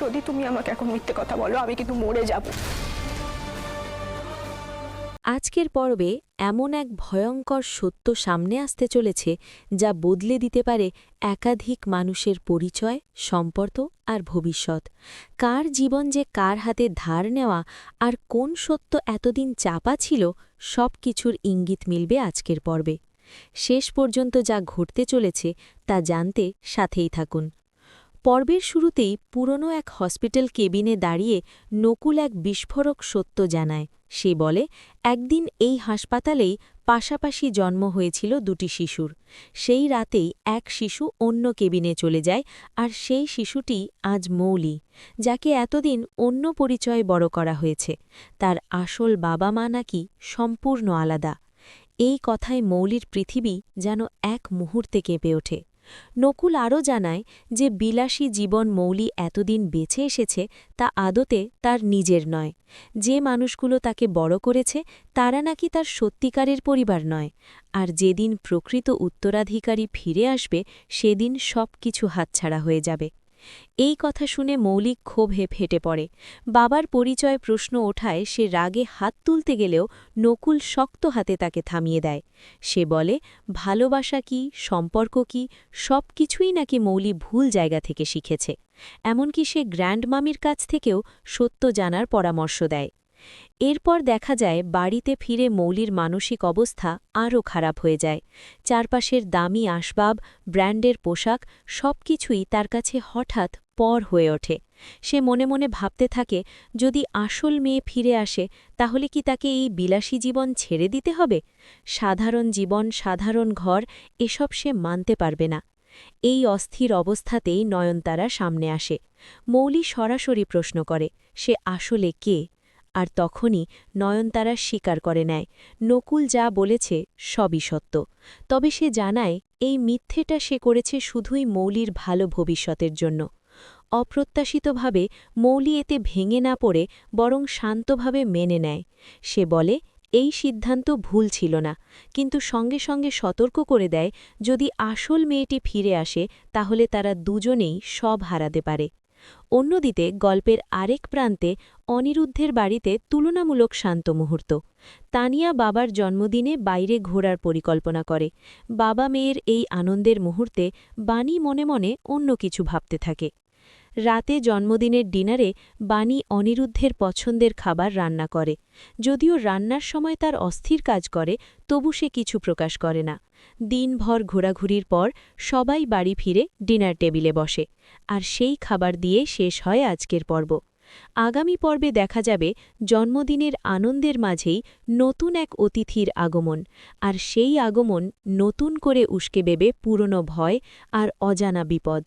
যদি তুমি আমাকে এখন মিথ্যে কথা বলো আমি কিন্তু মরে যাব। আজকের পর্বে এমন এক ভয়ঙ্কর সত্য সামনে আসতে চলেছে যা বদলে দিতে পারে একাধিক মানুষের পরিচয়, সম্পর্ক আর ভবিষ্যৎ। কার জীবন যে কার হাতে ধার নেওয়া আর কোন সত্য এতদিন চাপা ছিল, সব কিছুর ইঙ্গিত মিলবে আজকের পর্বে। শেষ পর্যন্ত যা ঘটতে চলেছে তা জানতে সাথেই থাকুন। পর্বের শুরুতেই পুরনো এক হসপিটাল কেবিনে দাঁড়িয়ে নকুল এক বিস্ফোরক সত্য জানায়। সে বলে, একদিন এই হাসপাতালেই পাশাপাশি জন্ম হয়েছিল দুটি শিশুর। সেই রাতেই এক শিশু অন্য কেবিনে চলে যায়, আর সেই শিশুটি আজ মৌলি, যাকে এতদিন অন্য পরিচয়ে বড় করা হয়েছে। তার আসল বাবা মা নাকি সম্পূর্ণ আলাদা। এই কথায় মৌলির পৃথিবী যেন এক মুহূর্তে কেঁপে ওঠে। নকুল আরও জানায় যে বিলাসী জীবন মৌলি এতদিন বেছে এসেছে তা আদতে তার নিজের নয়। যে মানুষগুলো তাকে বড় করেছে তারা নাকি তার সত্যিকারের পরিবার নয়, আর যেদিন প্রকৃত উত্তরাধিকারী ফিরে আসবে সেদিন সব কিছু হাতছাড়া হয়ে যাবে। এই কথা শুনে মৌলিক ক্ষোভে ফেটে পড়ে। বাবার পরিচয় প্রশ্ন ওঠায় সে রাগে হাত তুলতে গেলেও নকুল শক্ত হাতে তাকে থামিয়ে দেয়। সে বলে, ভালোবাসা কি, সম্পর্ক কি, সব কিছুই নাকি মৌলি ভুল জায়গা থেকে শিখেছে। এমনকি সে গ্র্যান্ডমামির কাছ থেকেও সত্য জানার পরামর্শ দেয়। এরপর দেখা যায় বাড়িতে ফিরে মৌলির মানসিক অবস্থা আরও খারাপ হয়ে যায়। চারপাশের দামি আসবাব, ব্র্যান্ডের পোশাক সবকিছুই তার কাছে হঠাৎ পর হয়ে ওঠে। সে মনে মনে ভাবতে থাকে, যদি আসল মেয়ে ফিরে আসে তাহলে কি তাকে এই বিলাসী জীবন ছেড়ে দিতে হবে? সাধারণ জীবন, সাধারণ ঘর, এসব সে মানতে পারবে না। এই অস্থির অবস্থাতেই নয়নতারা সামনে আসে। মৌলি সরাসরি প্রশ্ন করে, সে আসলে কে? আর তখনই নয়নতারা স্বীকার করে নেয়, নকুল যা বলেছে সবই সত্য। তবে সে জানায় এই মিথ্যেটা সে করেছে শুধুই মৌলির ভালো ভবিষ্যতের জন্য। অপ্রত্যাশিতভাবে মৌলি এতে ভেঙে না পড়ে বরং শান্তভাবে মেনে নেয়। সে বলে, এই সিদ্ধান্ত ভুল ছিল না, কিন্তু সঙ্গে সঙ্গে সতর্ক করে দেয়, যদি আসল মেয়েটি ফিরে আসে তাহলে তারা দুজনেই সব হারাতে পারে। অন্যদিকে গল্পের আরেক প্রান্তে অনিরুদ্ধের বাড়িতে তুলনামূলক শান্ত মুহূর্ত। তানিয়া বাবার জন্মদিনে বাইরে ঘোরার পরিকল্পনা করে। বাবা মেয়ের এই আনন্দের মুহূর্তে বাণী মনে মনে অন্য কিছু ভাবতে থাকে। রাতে জন্মদিনের ডিনারে বাণী অনিরুদ্ধের পছন্দের খাবার রান্না করে। যদিও রান্নার সময় তার অস্থির কাজ করে, তবু সে কিছু প্রকাশ করে না। দিনভর ঘোরাঘুরির পর সবাই বাড়ি ফিরে ডিনার টেবিলে বসে, আর সেই খাবার দিয়ে শেষ হয় আজকের পর্ব। আগামী পর্বে দেখা যাবে জন্মদিনের আনন্দের মাঝেই নতুন এক অতিথির আগমন, আর সেই আগমন নতুন করে উস্কে দেবে পুরনো ভয় আর অজানা বিপদ।